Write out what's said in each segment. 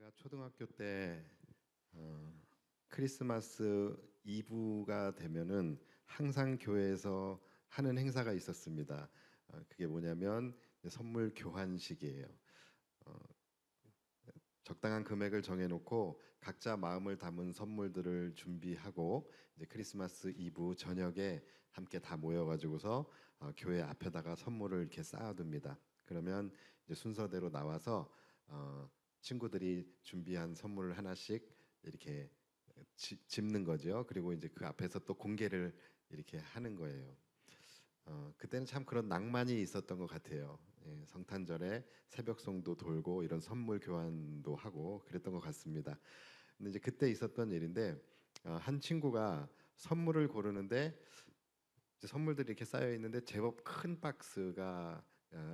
제가 초등학교 때 크리스마스 이브가 되면은 항상 교회에서 하는 행사가 있었습니다. 그게 뭐냐면 이제 선물 교환식이에요. 어, 적당한 금액을 정해놓고 각자 마음을 담은 선물들을 준비하고 이제 크리스마스 이브 저녁에 함께 다 모여가지고서 교회 앞에다가 선물을 이렇게 쌓아둡니다. 그러면 이제 순서대로 나와서 친구들이 준비한 선물을 하나씩 이렇게 짚는 거죠. 그리고 이제 그 앞에서 또 공개를 이렇게 하는 거예요. 그때는 참 그런 낭만이 있었던 것 같아요. 예, 성탄절에 새벽송도 돌고 이런 선물 교환도 하고 그랬던 것 같습니다. 근데 이제 그때 있었던 일인데 한 친구가 선물을 고르는데 이제 선물들이 이렇게 쌓여 있는데 제법 큰 박스가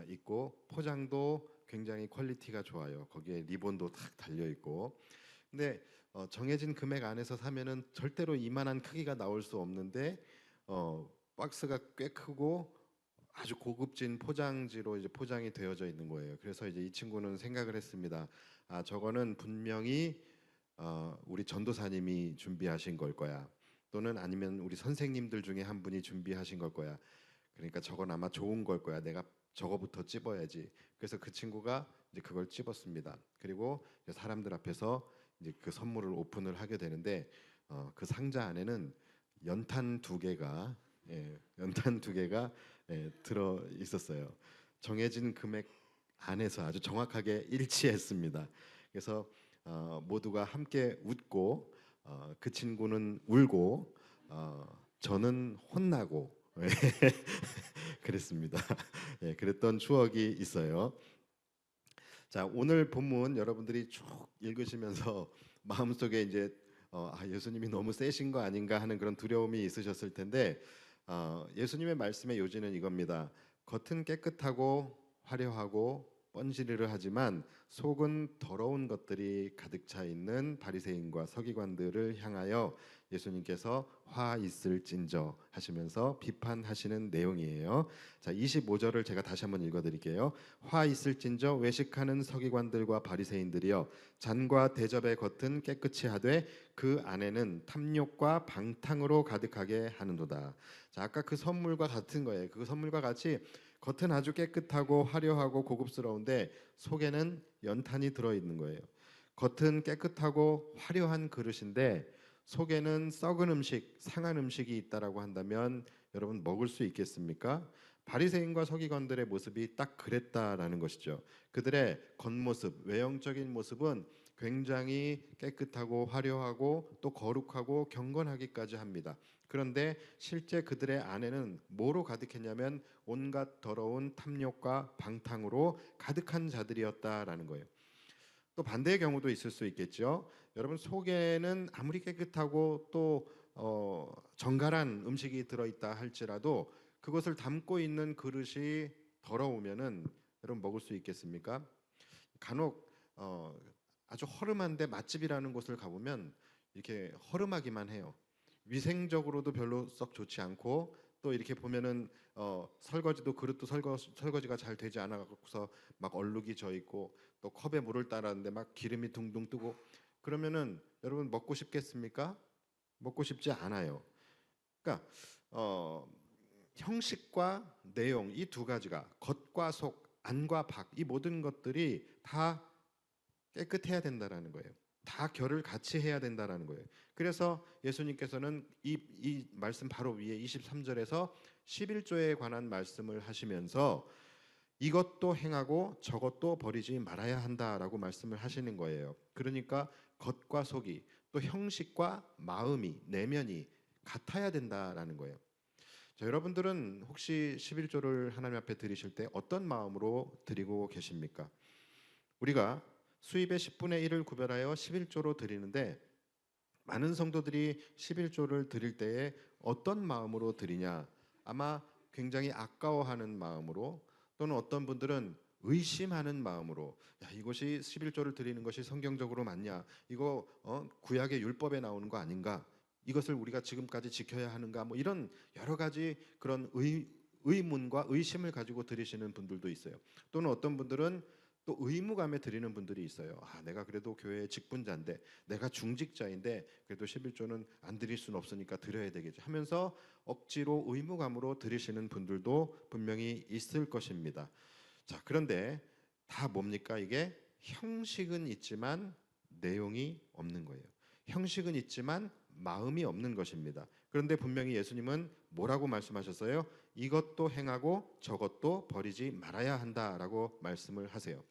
있고 포장도 굉장히 퀄리티가 좋아요. 거기에 리본도 탁 달려 있고. 근데 정해진 금액 안에서 사면은 절대로 이만한 크기가 나올 수 없는데 박스가 꽤 크고 아주 고급진 포장지로 이제 포장이 되어져 있는 거예요. 그래서 이제 이 친구는 생각을 했습니다. 저거는 분명히 우리 전도사님이 준비하신 걸 거야. 또는 아니면 우리 선생님들 중에 한 분이 준비하신 걸 거야. 그러니까 저건 아마 좋은 걸 거야. 내가 저거부터 찝어야지. 그래서 그 친구가 이제 그걸 찝었습니다. 그리고 이제 사람들 앞에서 이제 그 선물을 오픈을 하게 되는데 그 상자 안에는 연탄 두 개가 연탄 두 개가 들어 있었어요. 정해진 금액 안에서 아주 정확하게 일치했습니다. 그래서 모두가 함께 웃고 그 친구는 울고 저는 혼나고 그랬습니다. 예, 그랬던 추억이 있어요. 자, 오늘 본문 여러분들이 쭉 읽으시면서 마음속에 이제 예수님이 너무 세신 거 아닌가 하는 그런 두려움이 있으셨을 텐데 예수님의 말씀의 요지는 이겁니다. 겉은 깨끗하고 화려하고 번지르르 하지만 속은 더러운 것들이 가득 차 있는 바리새인과 서기관들을 향하여 예수님께서 화 있을진저 하시면서 비판하시는 내용이에요. 자, 25절을 제가 다시 한번 읽어 드릴게요. 화 있을진저 외식하는 서기관들과 바리새인들이여 잔과 대접의 겉은 깨끗이 하되 그 안에는 탐욕과 방탕으로 가득하게 하는도다. 자, 아까 그 선물과 같은 거예요. 그 선물과 같이 겉은 아주 깨끗하고 화려하고 고급스러운데 속에는 연탄이 들어 있는 거예요. 겉은 깨끗하고 화려한 그릇인데 속에는 썩은 음식, 상한 음식이 있다라고 한다면 여러분 먹을 수 있겠습니까? 바리새인과 서기관들의 모습이 딱 그랬다라는 것이죠. 그들의 겉모습, 외형적인 모습은 굉장히 깨끗하고 화려하고 또 거룩하고 경건하기까지 합니다. 그런데 실제 그들의 안에는 뭐로 가득했냐면 온갖 더러운 탐욕과 방탕으로 가득한 자들이었다라는 거예요. 또 반대의 경우도 있을 수 있겠죠. 여러분 속에는 아무리 깨끗하고 또 정갈한 음식이 들어있다 할지라도 그것을 담고 있는 그릇이 더러우면은 여러분 먹을 수 있겠습니까? 간혹 아주 허름한데 맛집이라는 곳을 가보면 이렇게 허름하기만 해요. 위생적으로도 별로 썩 좋지 않고 또 이렇게 보면은 설거지도 그릇도 설거지가 잘 되지 않아 갖고서 막 얼룩이 져 있고 또 컵에 물을 따랐는데 막 기름이 둥둥 뜨고 그러면은 여러분 먹고 싶겠습니까? 먹고 싶지 않아요. 그러니까 어, 형식과 내용 이 두 가지가 겉과 속, 안과 밖 이 모든 것들이 다 깨끗해야 된다라는 거예요. 다 결을 같이 해야 된다라는 거예요. 그래서 예수님께서는 이 말씀 바로 위에 23절에서 11조에 관한 말씀을 하시면서 이것도 행하고 저것도 버리지 말아야 한다라고 말씀을 하시는 거예요. 그러니까 겉과 속이 또 형식과 마음이 내면이 같아야 된다라는 거예요. 자, 여러분들은 혹시 11조를 하나님 앞에 드리실 때 어떤 마음으로 드리고 계십니까? 우리가 수입의 10분의 1을 구별하여 11조로 드리는데 많은 성도들이 11조를 드릴 때에 어떤 마음으로 드리냐? 아마 굉장히 아까워하는 마음으로 또는 어떤 분들은 의심하는 마음으로 야, 이것이 11조를 드리는 것이 성경적으로 맞냐? 이거 구약의 율법에 나오는 거 아닌가? 이것을 우리가 지금까지 지켜야 하는가? 뭐 이런 여러 가지 그런 의문과 의심을 가지고 드리시는 분들도 있어요. 또는 어떤 분들은 또 의무감에 드리는 분들이 있어요. 아, 내가 그래도 교회의 직분자인데, 내가 중직자인데 그래도 11조는 안 드릴 수는 없으니까 드려야 되겠지 하면서 억지로 의무감으로 드리시는 분들도 분명히 있을 것입니다. 자, 그런데 다 뭡니까? 이게 형식은 있지만 내용이 없는 거예요. 형식은 있지만 마음이 없는 것입니다. 그런데 분명히 예수님은 뭐라고 말씀하셨어요? 이것도 행하고 저것도 버리지 말아야 한다라고 말씀을 하세요.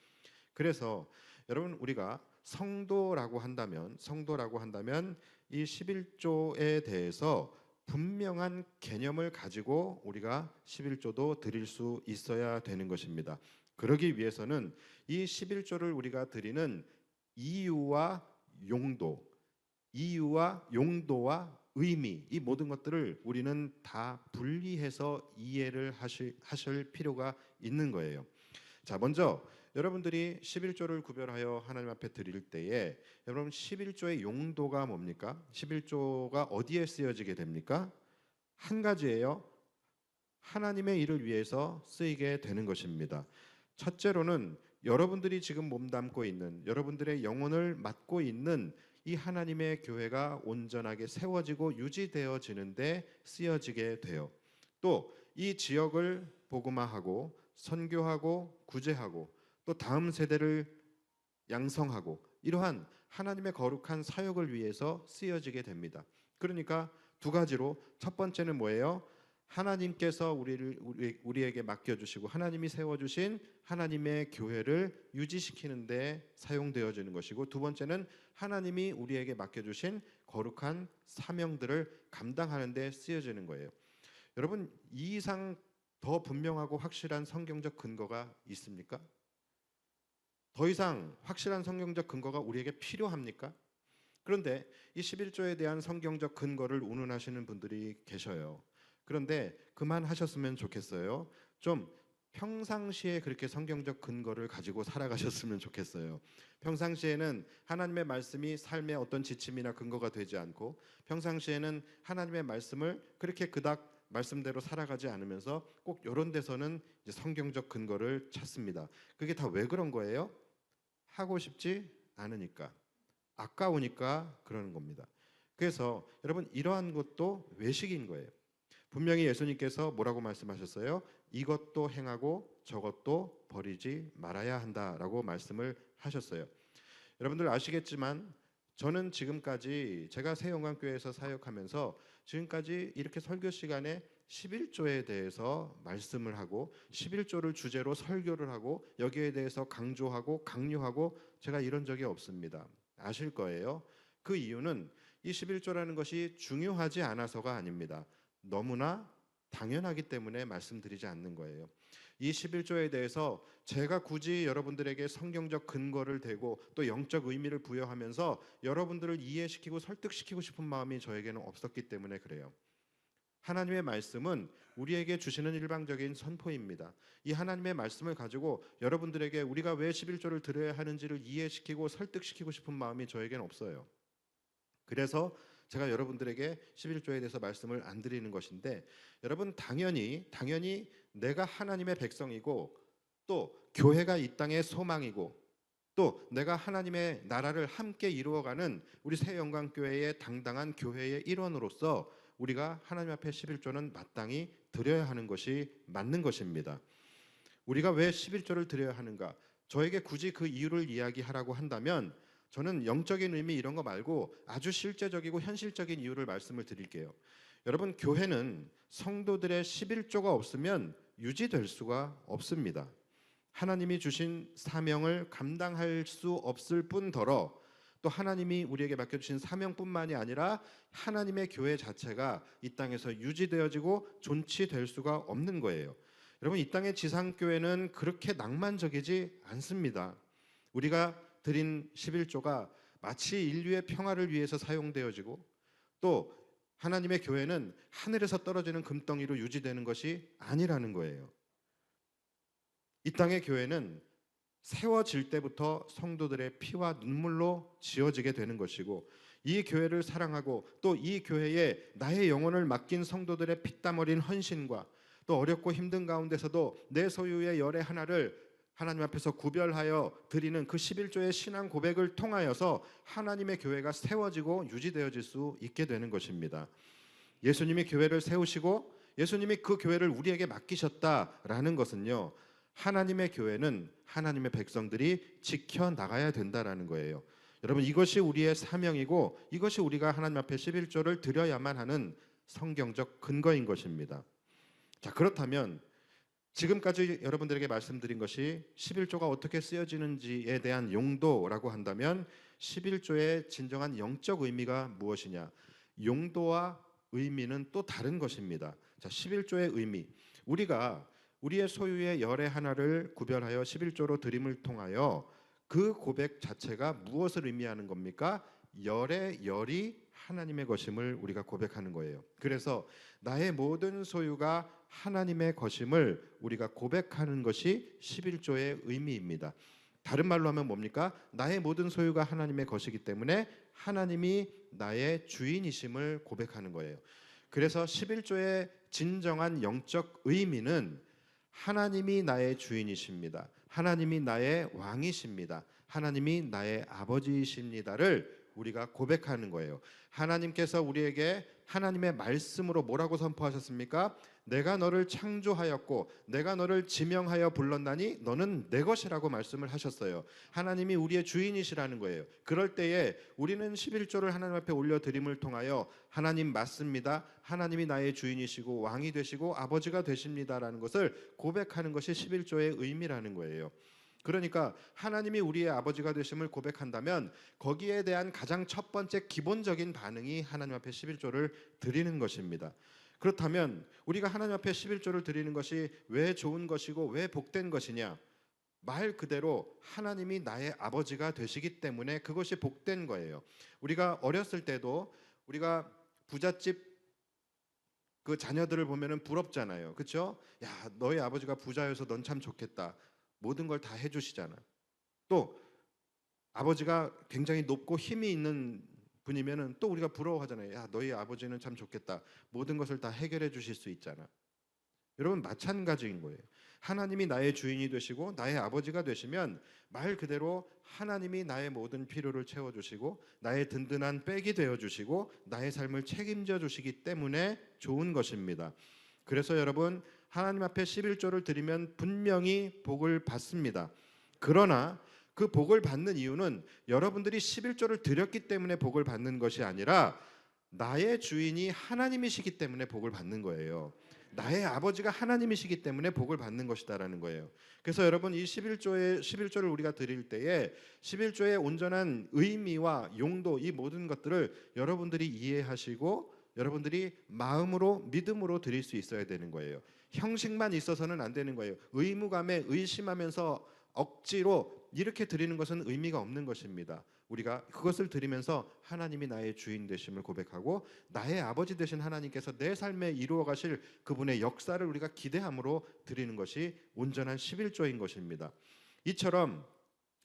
그래서 여러분, 우리가 성도라고 한다면 이 11조에 대해서 분명한 개념을 가지고 우리가 11조도 드릴 수 있어야 되는 것입니다. 그러기 위해서는 이 11조를 우리가 드리는 이유와 용도, 이유와 용도와 의미, 이 모든 것들을 우리는 다 분리해서 이해를 하실 필요가 있는 거예요. 자, 먼저 여러분들이 11조를 구별하여 하나님 앞에 드릴 때에 여러분 11조의 용도가 뭡니까? 11조가 어디에 쓰여지게 됩니까? 한 가지예요. 하나님의 일을 위해서 쓰이게 되는 것입니다. 첫째로는 여러분들이 지금 몸담고 있는, 여러분들의 영혼을 맡고 있는 이 하나님의 교회가 온전하게 세워지고 유지되어지는데 쓰여지게 돼요. 또 이 지역을 복음화하고 선교하고 구제하고 또 다음 세대를 양성하고 이러한 하나님의 거룩한 사역을 위해서 쓰여지게 됩니다. 그러니까 두 가지로, 첫 번째는 뭐예요? 하나님께서 우리에게 맡겨주시고 하나님이 세워주신 하나님의 교회를 유지시키는 데 사용되어지는 것이고, 두 번째는 하나님이 우리에게 맡겨주신 거룩한 사명들을 감당하는 데 쓰여지는 거예요. 여러분, 이 이상 더 분명하고 확실한 성경적 근거가 있습니까? 더 이상 확실한 성경적 근거가 우리에게 필요합니까? 그런데 이 11조에 대한 성경적 근거를 운운하시는 분들이 계셔요. 그런데 그만하셨으면 좋겠어요. 좀 평상시에 그렇게 성경적 근거를 가지고 살아가셨으면 좋겠어요. 평상시에는 하나님의 말씀이 삶의 어떤 지침이나 근거가 되지 않고, 평상시에는 하나님의 말씀을 그렇게 그닥 말씀대로 살아가지 않으면서 꼭 이런 데서는 이제 성경적 근거를 찾습니다. 그게 다 왜 그런 거예요? 하고 싶지 않으니까, 아까우니까 그러는 겁니다. 그래서 여러분, 이러한 것도 외식인 거예요. 분명히 예수님께서 뭐라고 말씀하셨어요? 이것도 행하고 저것도 버리지 말아야 한다라고 말씀을 하셨어요. 여러분들 아시겠지만 저는 지금까지 제가 새영광교회에서 사역하면서 지금까지 이렇게 설교 시간에 11조에 대해서 말씀을 하고 11조를 주제로 설교를 하고 여기에 대해서 강조하고 강요하고 제가 이런 적이 없습니다. 아실 거예요. 그 이유는 이 11조라는 것이 중요하지 않아서가 아닙니다. 너무나 당연하기 때문에 말씀드리지 않는 거예요. 이 11조에 대해서 제가 굳이 여러분들에게 성경적 근거를 대고 또 영적 의미를 부여하면서 여러분들을 이해시키고 설득시키고 싶은 마음이 저에게는 없었기 때문에 그래요. 하나님의 말씀은 우리에게 주시는 일방적인 선포입니다. 이 하나님의 말씀을 가지고 여러분들에게 우리가 왜 11조를 드려야 하는지를 이해시키고 설득시키고 싶은 마음이 저에게는 없어요. 그래서 제가 여러분들에게 11조에 대해서 말씀을 안 드리는 것인데, 여러분 당연히 내가 하나님의 백성이고 또 교회가 이 땅의 소망이고 또 내가 하나님의 나라를 함께 이루어가는 우리 새영광교회의 당당한 교회의 일원으로서 우리가 하나님 앞에 11조는 마땅히 드려야 하는 것이 맞는 것입니다. 우리가 왜 11조를 드려야 하는가? 저에게 굳이 그 이유를 이야기하라고 한다면 저는 영적인 의미 이런 거 말고 아주 실제적이고 현실적인 이유를 말씀을 드릴게요. 여러분, 교회는 성도들의 11조가 없으면 유지될 수가 없습니다. 하나님이 주신 사명을 감당할 수 없을 뿐더러 또 하나님이 우리에게 맡겨주신 사명뿐만이 아니라 하나님의 교회 자체가 이 땅에서 유지되어지고 존치될 수가 없는 거예요. 여러분, 이 땅의 지상교회는 그렇게 낭만적이지 않습니다. 우리가 드린 11조가 마치 인류의 평화를 위해서 사용되어지고 또 하나님의 교회는 하늘에서 떨어지는 금덩이로 유지되는 것이 아니라는 거예요. 이 땅의 교회는 세워질 때부터 성도들의 피와 눈물로 지어지게 되는 것이고, 이 교회를 사랑하고 또 이 교회에 나의 영혼을 맡긴 성도들의 피땀 어린 헌신과 또 어렵고 힘든 가운데서도 내 소유의 열의 하나를 하나님 앞에서 구별하여 드리는 그 11조의 신앙 고백을 통하여서 하나님의 교회가 세워지고 유지되어질 수 있게 되는 것입니다. 예수님이 교회를 세우시고 예수님이 그 교회를 우리에게 맡기셨다라는 것은요, 하나님의 교회는 하나님의 백성들이 지켜나가야 된다라는 거예요. 여러분, 이것이 우리의 사명이고 이것이 우리가 하나님 앞에 11조를 드려야만 하는 성경적 근거인 것입니다. 자, 그렇다면 지금까지 여러분들에게 말씀드린 것이 11조가 어떻게 쓰여지는지에 대한 용도라고 한다면 11조의 진정한 영적 의미가 무엇이냐? 용도와 의미는 또 다른 것입니다. 자, 11조의 의미. 우리가 우리의 소유의 열의 하나를 구별하여 11조로 드림을 통하여 그 고백 자체가 무엇을 의미하는 겁니까? 열의 열이 하나님의 것임을 우리가 고백하는 거예요. 그래서 나의 모든 소유가 하나님의 것임을 우리가 고백하는 것이 11조의 의미입니다. 다른 말로 하면 뭡니까? 나의 모든 소유가 하나님의 것이기 때문에 하나님이 나의 주인이심을 고백하는 거예요. 그래서 11조의 진정한 영적 의미는 하나님이 나의 주인이십니다. 하나님이 나의 왕이십니다. 하나님이 나의 아버지이십니다를 우리가 고백하는 거예요. 하나님께서 우리에게 하나님의 말씀으로 뭐라고 선포하셨습니까? 내가 너를 창조하였고 내가 너를 지명하여 불렀나니 너는 내 것이라고 말씀을 하셨어요. 하나님이 우리의 주인이시라는 거예요. 그럴 때에 우리는 11조를 하나님 앞에 올려드림을 통하여 하나님 맞습니다. 하나님이 나의 주인이시고 왕이 되시고 아버지가 되십니다라는 것을 고백하는 것이 11조의 의미라는 거예요. 그러니까 하나님이 우리의 아버지가 되심을 고백한다면 거기에 대한 가장 첫 번째 기본적인 반응이 하나님 앞에 11조를 드리는 것입니다. 그렇다면 우리가 하나님 앞에 11조를 드리는 것이 왜 좋은 것이고 왜 복된 것이냐? 말 그대로 하나님이 나의 아버지가 되시기 때문에 그것이 복된 거예요. 우리가 어렸을 때도 우리가 부잣집 그 자녀들을 보면은 부럽잖아요. 그렇죠? 야, 너희 아버지가 부자여서 넌 참 좋겠다. 모든 걸 다 해주시잖아. 또 아버지가 굉장히 높고 힘이 있는 분이면은 또 우리가 부러워하잖아요. 야, 너희 아버지는 참 좋겠다. 모든 것을 다 해결해 주실 수 있잖아. 여러분, 마찬가지인 거예요. 하나님이 나의 주인이 되시고 나의 아버지가 되시면 말 그대로 하나님이 나의 모든 필요를 채워주시고 나의 든든한 백이 되어주시고 나의 삶을 책임져 주시기 때문에 좋은 것입니다. 그래서 여러분, 하나님 앞에 11조를 드리면 분명히 복을 받습니다. 그러나 그 복을 받는 이유는 여러분들이 11조를 드렸기 때문에 복을 받는 것이 아니라 나의 주인이 하나님이시기 때문에 복을 받는 거예요. 나의 아버지가 하나님이시기 때문에 복을 받는 것이다라는 거예요. 그래서 여러분, 이 11조를 우리가 드릴 때에 11조의 온전한 의미와 용도, 이 모든 것들을 여러분들이 이해하시고 여러분들이 마음으로 믿음으로 드릴 수 있어야 되는 거예요. 형식만 있어서는 안 되는 거예요. 의무감에 의심하면서 억지로 이렇게 드리는 것은 의미가 없는 것입니다. 우리가 그것을 드리면서 하나님이 나의 주인 되심을 고백하고 나의 아버지 되신 하나님께서 내 삶에 이루어 가실 그분의 역사를 우리가 기대함으로 드리는 것이 온전한 11조인 것입니다. 이처럼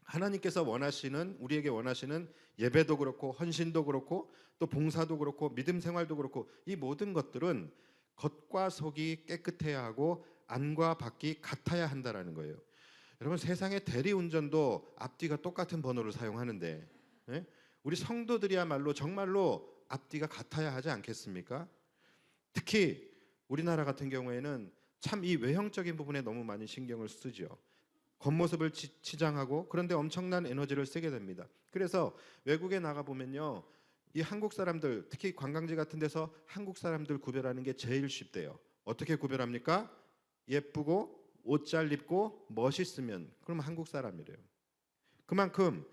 하나님께서 원하시는, 우리에게 원하시는 예배도 그렇고 헌신도 그렇고 또 봉사도 그렇고 믿음 생활도 그렇고 이 모든 것들은 겉과 속이 깨끗해야 하고 안과 밖이 같아야 한다라는 거예요. 여러분, 세상의 대리운전도 앞뒤가 똑같은 번호를 사용하는데 우리 성도들이야말로 정말로 앞뒤가 같아야 하지 않겠습니까? 특히 우리나라 같은 경우에는 참 이 외형적인 부분에 너무 많이 신경을 쓰죠. 겉모습을 치장하고 그런데 엄청난 에너지를 쓰게 됩니다. 그래서 외국에 나가 보면요, 이 한국 사람들, 특히 관광지 같은 데서 한국 사람들 구별하는 게 제일 쉽대요. 어떻게 구별합니까? 예쁘고 옷 잘 입고 멋있으면 그럼 한국 사람이래요. 그만큼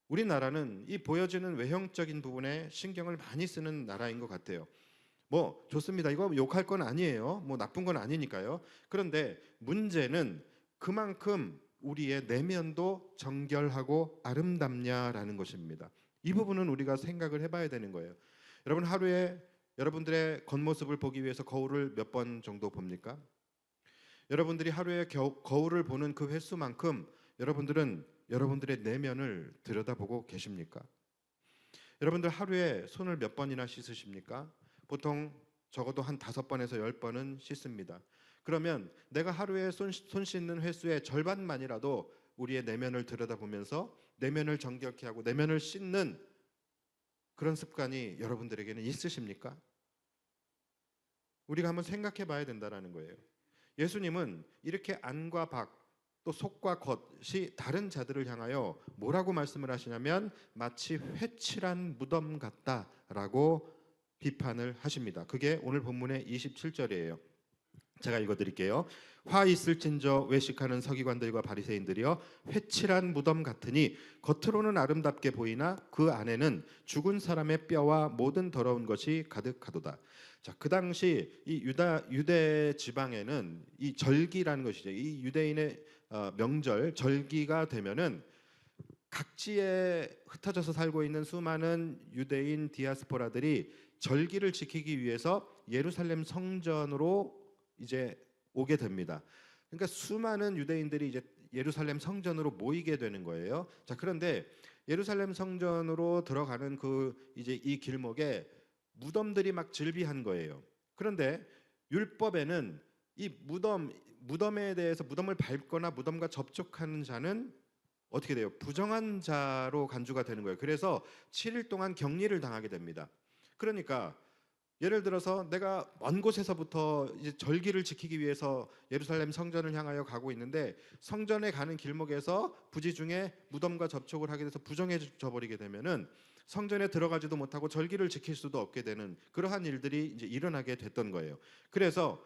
우리나라는 이 보여지는 외형적인 부분에 신경을 많이 쓰는 나라인 것 같아요. 뭐 좋습니다. 이거 욕할 건 아니에요. 뭐 나쁜 건 아니니까요. 그런데 문제는 그만큼 우리의 내면도 정결하고 아름답냐라는 것입니다. 이 부분은 우리가 생각을 해봐야 되는 거예요. 여러분, 하루에 여러분들의 겉모습을 보기 위해서 거울을 몇 번 정도 봅니까? 여러분들이 하루에 거울을 보는 그 횟수만큼 여러분들은 여러분들의 내면을 들여다보고 계십니까? 여러분들 하루에 손을 몇 번이나 씻으십니까? 보통 적어도 한 5번에서 10번은 씻습니다. 그러면 내가 하루에 손 씻는 횟수의 절반만이라도 우리의 내면을 들여다보면서 내면을 정결케 하고 내면을 씻는 그런 습관이 여러분들에게는 있으십니까? 우리가 한번 생각해 봐야 된다는 거예요. 예수님은 이렇게 안과 밖, 또 속과 겉이 다른 자들을 향하여 뭐라고 말씀을 하시냐면 마치 회칠한 무덤 같다라고 비판을 하십니다. 그게 오늘 본문의 27절이에요. 제가 읽어드릴게요. 화 있을진저 외식하는 서기관들과 바리새인들이여 회칠한 무덤 같으니 겉으로는 아름답게 보이나 그 안에는 죽은 사람의 뼈와 모든 더러운 것이 가득하도다. 자, 그 당시 이 유대 지방에는 이 절기라는 것이죠. 이 유대인의 명절 절기가 되면은 각지에 흩어져서 살고 있는 수많은 유대인 디아스포라들이 절기를 지키기 위해서 예루살렘 성전으로 이제 오게 됩니다. 그러니까 수많은 유대인들이 이제 예루살렘 성전으로 모이게 되는 거예요. 자, 그런데 예루살렘 성전으로 들어가는 그 이제 이 길목에 무덤들이 막 즐비한 거예요. 그런데 율법에는 이 무덤에 대해서 무덤을 밟거나 무덤과 접촉하는 자는 어떻게 돼요? 부정한 자로 간주가 되는 거예요. 그래서 7일 동안 격리를 당하게 됩니다. 그러니까 예를 들어서 내가 먼 곳에서부터 이제 절기를 지키기 위해서 예루살렘 성전을 향하여 가고 있는데 성전에 가는 길목에서 부지중에 무덤과 접촉을 하게 돼서 부정해져 버리게 되면은 성전에 들어가지도 못하고 절기를 지킬 수도 없게 되는 그러한 일들이 이제 일어나게 됐던 거예요. 그래서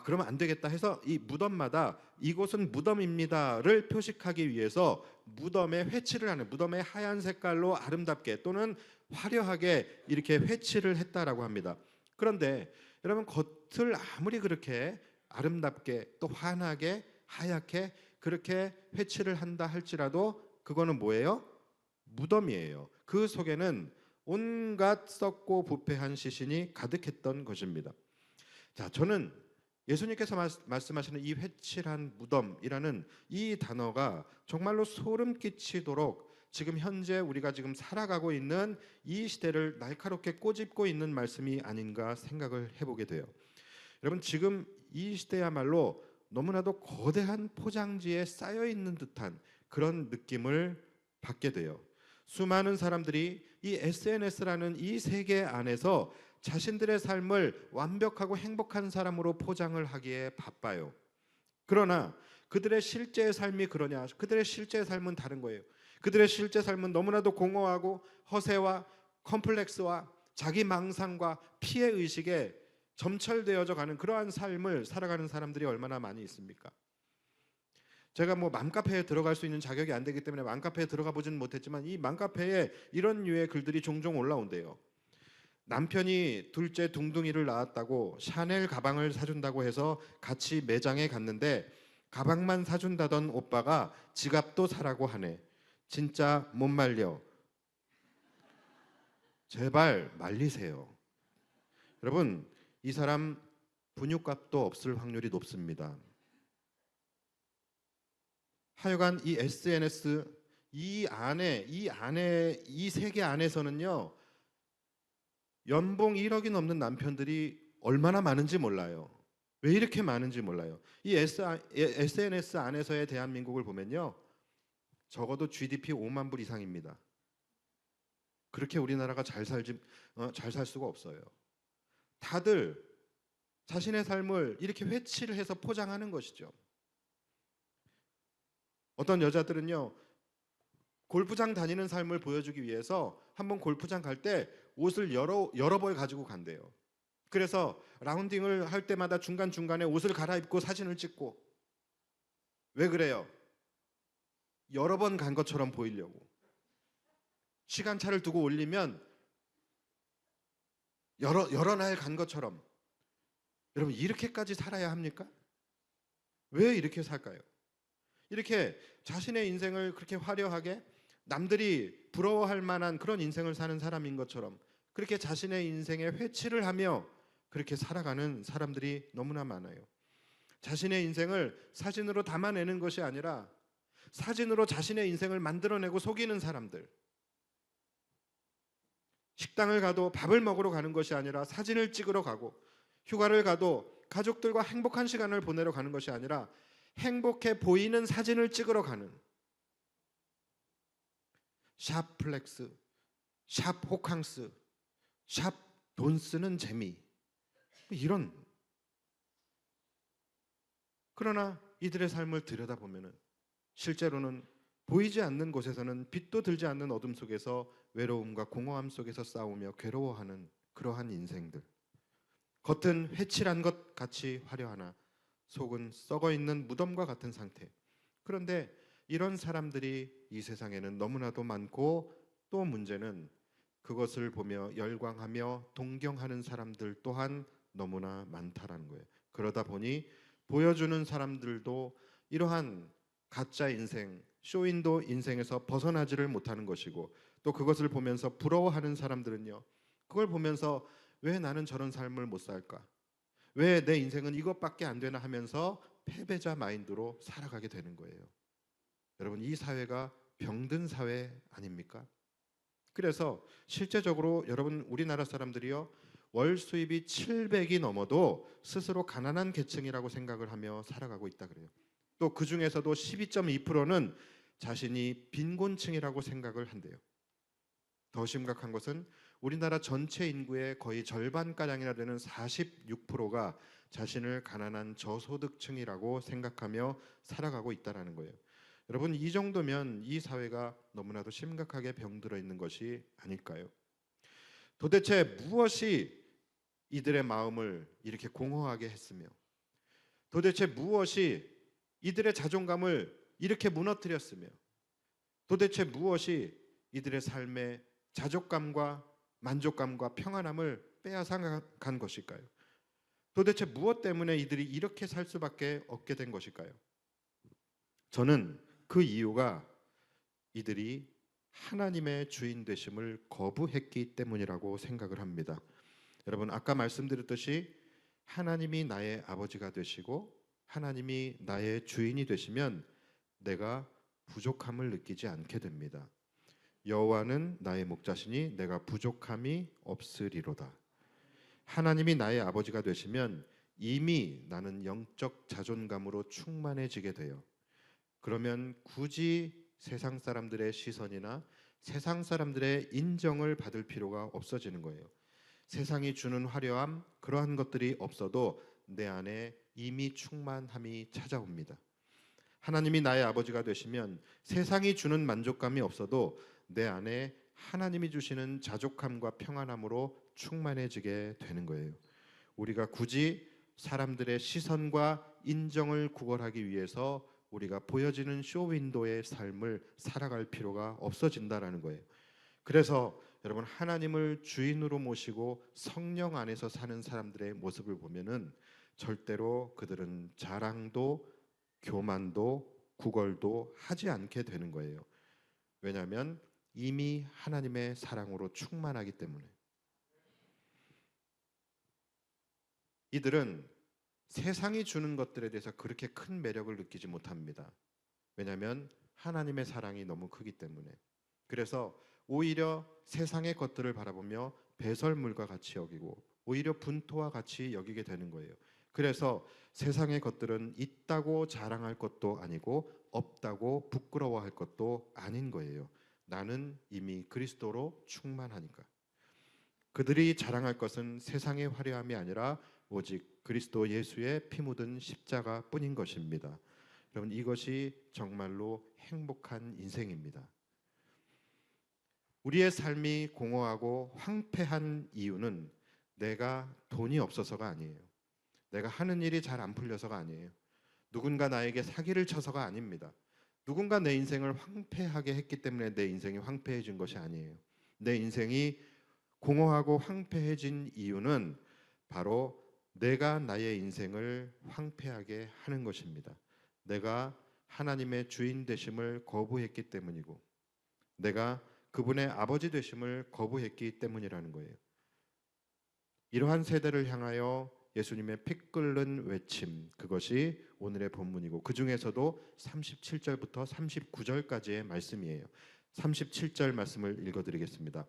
그러면 안 되겠다 해서 이 무덤마다 이곳은 무덤입니다를 표식하기 위해서 무덤에 회칠을 하는, 무덤에 하얀 색깔로 아름답게 또는 화려하게 이렇게 회칠을 했다라고 합니다. 그런데 여러분, 겉을 아무리 그렇게 아름답게 또 환하게 하얗게 그렇게 회칠을 한다 할지라도 그거는 뭐예요? 무덤이에요. 그 속에는 온갖 썩고 부패한 시신이 가득했던 것입니다. 자, 저는 예수님께서 말씀하시는 이 회칠한 무덤이라는 이 단어가 정말로 소름 끼치도록 지금 현재 우리가 지금 살아가고 있는 이 시대를 날카롭게 꼬집고 있는 말씀이 아닌가 생각을 해보게 돼요. 여러분, 지금 이 시대야말로 너무나도 거대한 포장지에 쌓여 있는 듯한 그런 느낌을 받게 돼요. 수많은 사람들이 이 SNS라는 이 세계 안에서 자신들의 삶을 완벽하고 행복한 사람으로 포장을 하기에 바빠요. 그러나 그들의 실제 삶이 그러냐? 그들의 실제 삶은 다른 거예요. 그들의 실제 삶은 너무나도 공허하고 허세와 컴플렉스와 자기 망상과 피해 의식에 점철되어져 가는 그러한 삶을 살아가는 사람들이 얼마나 많이 있습니까? 제가 뭐 맘카페에 들어갈 수 있는 자격이 안 되기 때문에 맘카페에 들어가 보지는 못했지만 이 맘카페에 이런 류의 글들이 종종 올라온대요. 남편이 둘째 둥둥이를 낳았다고 샤넬 가방을 사준다고 해서 같이 매장에 갔는데 가방만 사준다던 오빠가 지갑도 사라고 하네. 진짜 못 말려. 제발 말리세요. 여러분, 이 사람 분유값도 없을 확률이 높습니다. 하여간 이 SNS 이 세계 안에서는요, 연봉 1억이 넘는 남편들이 얼마나 많은지 몰라요. 왜 이렇게 많은지 몰라요. 이 SNS 안에서의 대한민국을 보면요, 적어도 GDP 5만 불 이상입니다. 그렇게 우리나라가 잘 살 수가 없어요. 다들 자신의 삶을 이렇게 회치를 해서 포장하는 것이죠. 어떤 여자들은요, 골프장 다니는 삶을 보여주기 위해서 한번 골프장 갈 때 옷을 여러 벌 가지고 간대요. 그래서 라운딩을 할 때마다 중간중간에 옷을 갈아입고 사진을 찍고. 왜 그래요? 여러 번 간 것처럼 보이려고. 시간차를 두고 올리면 여러 날 간 것처럼. 여러분, 이렇게까지 살아야 합니까? 왜 이렇게 살까요? 이렇게 자신의 인생을 그렇게 화려하게 남들이 부러워할 만한 그런 인생을 사는 사람인 것처럼 그렇게 자신의 인생에 회치를 하며 그렇게 살아가는 사람들이 너무나 많아요. 자신의 인생을 사진으로 담아내는 것이 아니라 사진으로 자신의 인생을 만들어내고 속이는 사람들. 식당을 가도 밥을 먹으러 가는 것이 아니라 사진을 찍으러 가고, 휴가를 가도 가족들과 행복한 시간을 보내러 가는 것이 아니라 행복해 보이는 사진을 찍으러 가는, 샵 플렉스, 샵 호캉스, 샵 돈 쓰는 재미, 이런. 그러나 이들의 삶을 들여다보면 실제로는 보이지 않는 곳에서는 빛도 들지 않는 어둠 속에서 외로움과 공허함 속에서 싸우며 괴로워하는 그러한 인생들. 겉은 회칠한 것 같이 화려하나 속은 썩어 있는 무덤과 같은 상태. 그런데 이런 사람들이 이 세상에는 너무나도 많고, 또 문제는 그것을 보며 열광하며 동경하는 사람들 또한 너무나 많다라는 거예요. 그러다 보니 보여주는 사람들도 이러한 가짜 인생, 쇼윈도 인생에서 벗어나지를 못하는 것이고, 또 그것을 보면서 부러워하는 사람들은요, 그걸 보면서 왜 나는 저런 삶을 못 살까? 왜 내 인생은 이것밖에 안 되나 하면서 패배자 마인드로 살아가게 되는 거예요. 여러분, 이 사회가 병든 사회 아닙니까? 그래서 실제적으로 여러분, 우리나라 사람들이요, 월 수입이 700이 넘어도 스스로 가난한 계층이라고 생각을 하며 살아가고 있다 그래요. 또 그 중에서도 12.2%는 자신이 빈곤층이라고 생각을 한대요. 더 심각한 것은 우리나라 전체 인구의 거의 절반가량이나 되는 46%가 자신을 가난한 저소득층이라고 생각하며 살아가고 있다는 거예요. 여러분, 이 정도면 이 사회가 너무나도 심각하게 병들어 있는 것이 아닐까요? 도대체 무엇이 이들의 마음을 이렇게 공허하게 했으며, 도대체 무엇이 이들의 자존감을 이렇게 무너뜨렸으며, 도대체 무엇이 이들의 삶의 자족감과 만족감과 평안함을 빼앗아간 것일까요? 도대체 무엇 때문에 이들이 이렇게 살 수밖에 없게 된 것일까요? 저는 그 이유가 이들이 하나님의 주인 되심을 거부했기 때문이라고 생각을 합니다. 여러분, 아까 말씀드렸듯이 하나님이 나의 아버지가 되시고 하나님이 나의 주인이 되시면 내가 부족함을 느끼지 않게 됩니다. 여호와는 나의 목자시니 내가 부족함이 없으리로다. 하나님이 나의 아버지가 되시면 이미 나는 영적 자존감으로 충만해지게 돼요. 그러면 굳이 세상 사람들의 시선이나 세상 사람들의 인정을 받을 필요가 없어지는 거예요. 세상이 주는 화려함, 그러한 것들이 없어도 내 안에 이미 충만함이 찾아옵니다. 하나님이 나의 아버지가 되시면 세상이 주는 만족감이 없어도 내 안에 하나님이 주시는 자족함과 평안함으로 충만해지게 되는 거예요. 우리가 굳이 사람들의 시선과 인정을 구걸하기 위해서 우리가 보여지는 쇼윈도의 삶을 살아갈 필요가 없어진다라는 거예요. 그래서 여러분, 하나님을 주인으로 모시고 성령 안에서 사는 사람들의 모습을 보면은 절대로 그들은 자랑도 교만도 구걸도 하지 않게 되는 거예요. 왜냐하면 이미 하나님의 사랑으로 충만하기 때문에. 이들은 세상이 주는 것들에 대해서 그렇게 큰 매력을 느끼지 못합니다. 왜냐하면 하나님의 사랑이 너무 크기 때문에. 그래서 오히려 세상의 것들을 바라보며 배설물과 같이 여기고 오히려 분토와 같이 여기게 되는 거예요. 그래서 세상의 것들은 있다고 자랑할 것도 아니고 없다고 부끄러워할 것도 아닌 거예요. 나는 이미 그리스도로 충만하니까. 그들이 자랑할 것은 세상의 화려함이 아니라 오직 그리스도 예수의 피 묻은 십자가 뿐인 것입니다. 여러분, 이것이 정말로 행복한 인생입니다. 우리의 삶이 공허하고 황폐한 이유는 내가 돈이 없어서가 아니에요. 내가 하는 일이 잘 안 풀려서가 아니에요. 누군가 나에게 사기를 쳐서가 아닙니다. 누군가 내 인생을 황폐하게 했기 때문에 내 인생이 황폐해진 것이 아니에요. 내 인생이 공허하고 황폐해진 이유는 바로 내가 나의 인생을 황폐하게 하는 것입니다. 내가 하나님의 주인 되심을 거부했기 때문이고 내가 그분의 아버지 되심을 거부했기 때문이라는 거예요. 이러한 세대를 향하여 예수님의 피 끓는 외침, 그것이 오늘의 본문이고 그 중에서도 37절부터 39절까지의 말씀이에요. 37절 말씀을 읽어드리겠습니다.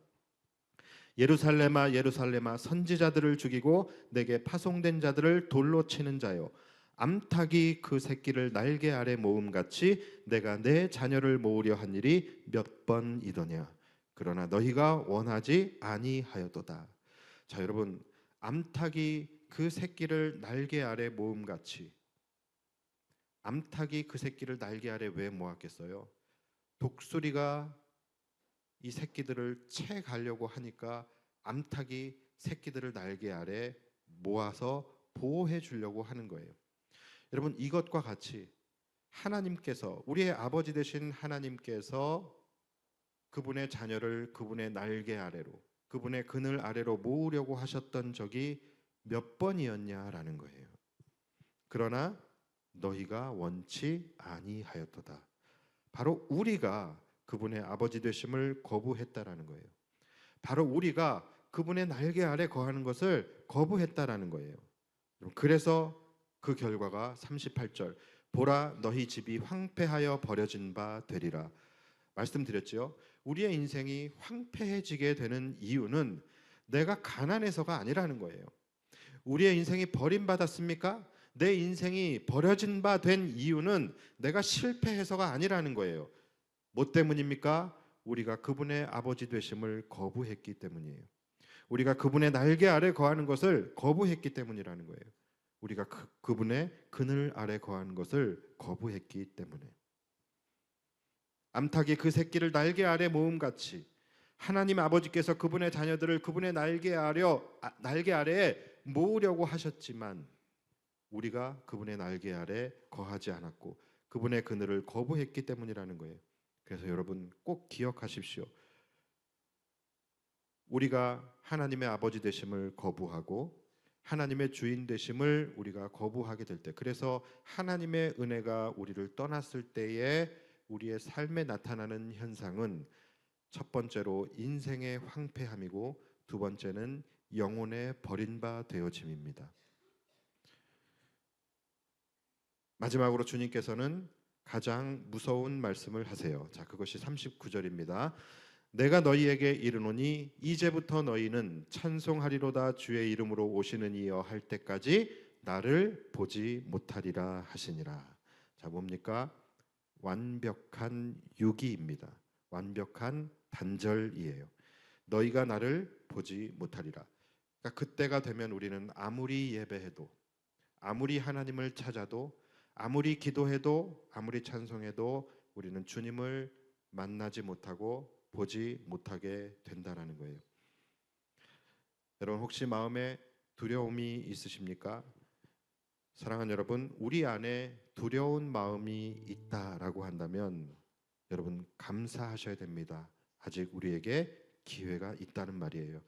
예루살렘아 예루살렘아 선지자들을 죽이고 내게 파송된 자들을 돌로 치는 자요, 암탉이 그 새끼를 날개 아래 모음같이 내가 내 자녀를 모으려 한 일이 몇 번이더냐. 그러나 너희가 원하지 아니하였도다. 자, 여러분, 암탉이 그 새끼를 날개 아래 모음같이, 암탉이 그 새끼를 날개 아래 왜 모았겠어요? 독수리가 이 새끼들을 채 가려고 하니까 암탉이 새끼들을 날개 아래 모아서 보호해 주려고 하는 거예요. 여러분, 이것과 같이 하나님께서, 우리의 아버지 되신 하나님께서 그분의 자녀를 그분의 날개 아래로, 그분의 그늘 아래로 모으려고 하셨던 적이 몇 번이었냐라는 거예요. 그러나 너희가 원치 아니하였도다. 바로 우리가 그분의 아버지 되심을 거부했다라는 거예요. 바로 우리가 그분의 날개 아래 거하는 것을 거부했다라는 거예요. 그래서 그 결과가 38절, 보라 너희 집이 황폐하여 버려진 바 되리라. 말씀드렸죠. 우리의 인생이 황폐해지게 되는 이유는 내가 가난해서가 아니라는 거예요. 우리의 인생이 버림받았습니까? 내 인생이 버려진 바 된 이유는 내가 실패해서가 아니라는 거예요. 뭐 때문입니까? 우리가 그분의 아버지 되심을 거부했기 때문이에요. 우리가 그분의 날개 아래 거하는 것을 거부했기 때문이라는 거예요. 우리가 그분의 그늘 아래 거하는 것을 거부했기 때문에. 암탉이 그 새끼를 날개 아래 모음같이 하나님 아버지께서 그분의 자녀들을 그분의 날개 아래에 모으려고 하셨지만 우리가 그분의 날개 아래 거하지 않았고 그분의 그늘을 거부했기 때문이라는 거예요. 그래서 여러분 꼭 기억하십시오. 우리가 하나님의 아버지 되심을 거부하고 하나님의 주인 되심을 우리가 거부하게 될 때, 그래서 하나님의 은혜가 우리를 떠났을 때에 우리의 삶에 나타나는 현상은 첫 번째로 인생의 황폐함이고 두 번째는 영혼의 버린 바 되어짐입니다. 마지막으로 주님께서는 가장 무서운 말씀을 하세요. 자, 그것이 39절입니다. 내가 너희에게 이르노니 이제부터 너희는 찬송하리로다 주의 이름으로 오시는 이여 할 때까지 나를 보지 못하리라 하시니라. 자, 뭡니까? 완벽한 유기입니다. 완벽한 단절이에요. 너희가 나를 보지 못하리라. 그러니까 그때가 되면 우리는 아무리 예배해도, 아무리 하나님을 찾아도, 아무리 기도해도, 아무리 찬송해도 우리는 주님을 만나지 못하고 보지 못하게 된다는 거예요. 여러분 혹시 마음에 두려움이 있으십니까? 사랑하는 여러분, 우리 안에 두려운 마음이 있다라고 한다면 여러분 감사하셔야 됩니다. 아직 우리에게 기회가 있다는 말이에요.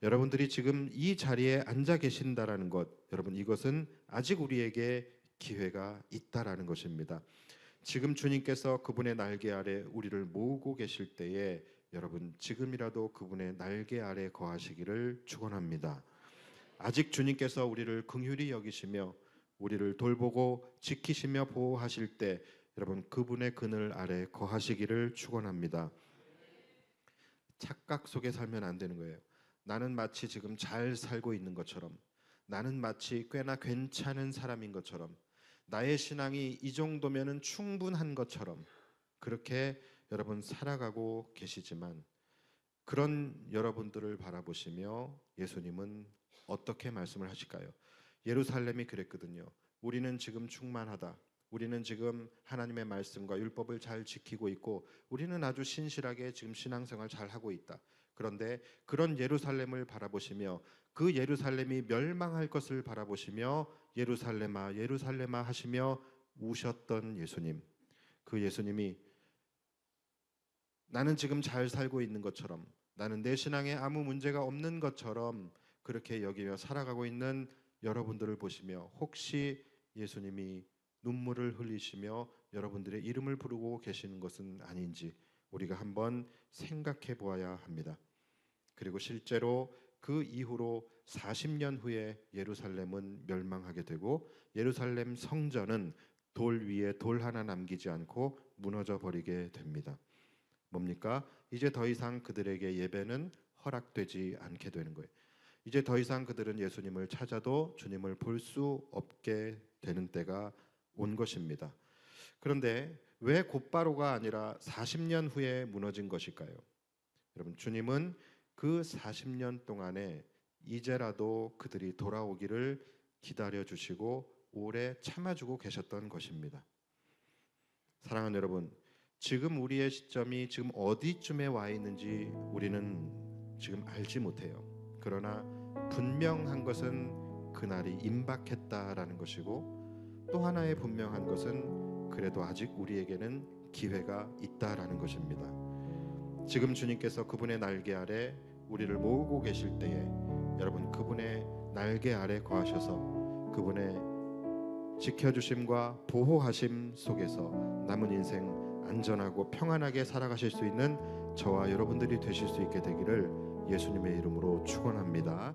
여러분들이 지금 이 자리에 앉아 계신다라는 것, 여러분 이것은 아직 우리에게 기회가 있다라는 것입니다. 지금 주님께서 그분의 날개 아래 우리를 모으고 계실 때에 여러분 지금이라도 그분의 날개 아래 거하시기를 축원합니다. 아직 주님께서 우리를 긍휼히 여기시며 우리를 돌보고 지키시며 보호하실 때 여러분 그분의 그늘 아래 거하시기를 축원합니다. 착각 속에 살면 안 되는 거예요. 나는 마치 지금 잘 살고 있는 것처럼, 나는 마치 꽤나 괜찮은 사람인 것처럼, 나의 신앙이 이 정도면은 충분한 것처럼 그렇게 여러분 살아가고 계시지만 그런 여러분들을 바라보시며 예수님은 어떻게 말씀을 하실까요? 예루살렘이 그랬거든요. 우리는 지금 충만하다. 우리는 지금 하나님의 말씀과 율법을 잘 지키고 있고 우리는 아주 신실하게 지금 신앙생활 잘 하고 있다. 그런데 그런 예루살렘을 바라보시며 그 예루살렘이 멸망할 것을 바라보시며 예루살렘아 예루살렘아 하시며 우셨던 예수님, 그 예수님이 나는 지금 잘 살고 있는 것처럼, 나는 내 신앙에 아무 문제가 없는 것처럼 그렇게 여기며 살아가고 있는 여러분들을 보시며 혹시 예수님이 눈물을 흘리시며 여러분들의 이름을 부르고 계시는 것은 아닌지 우리가 한번 생각해 보아야 합니다. 그리고 실제로 그 이후로 40년 후에 예루살렘은 멸망하게 되고 예루살렘 성전은 돌 위에 돌 하나 남기지 않고 무너져 버리게 됩니다. 뭡니까? 이제 더 이상 그들에게 예배는 허락되지 않게 되는 거예요. 이제 더 이상 그들은 예수님을 찾아도 주님을 볼 수 없게 되는 때가 온 것입니다. 그런데 왜 곧바로가 아니라 40년 후에 무너진 것일까요? 여러분, 주님은 그 40년 동안에 이제라도 그들이 돌아오기를 기다려 주시고 오래 참아주고 계셨던 것입니다. 사랑하는 여러분, 지금 우리의 시점이 지금 어디쯤에 와 있는지 우리는 지금 알지 못해요. 그러나 분명한 것은 그날이 임박했다라는 것이고, 또 하나의 분명한 것은 그래도 아직 우리에게는 기회가 있다라는 것입니다. 지금 주님께서 그분의 날개 아래 우리를 모으고 계실 때에 여러분, 그분의 날개 아래 거하셔서 그분의 지켜주심과 보호하심 속에서 남은 인생 안전하고 평안하게 살아가실 수 있는 저와 여러분들이 되실 수 있게 되기를 예수님의 이름으로 축원합니다.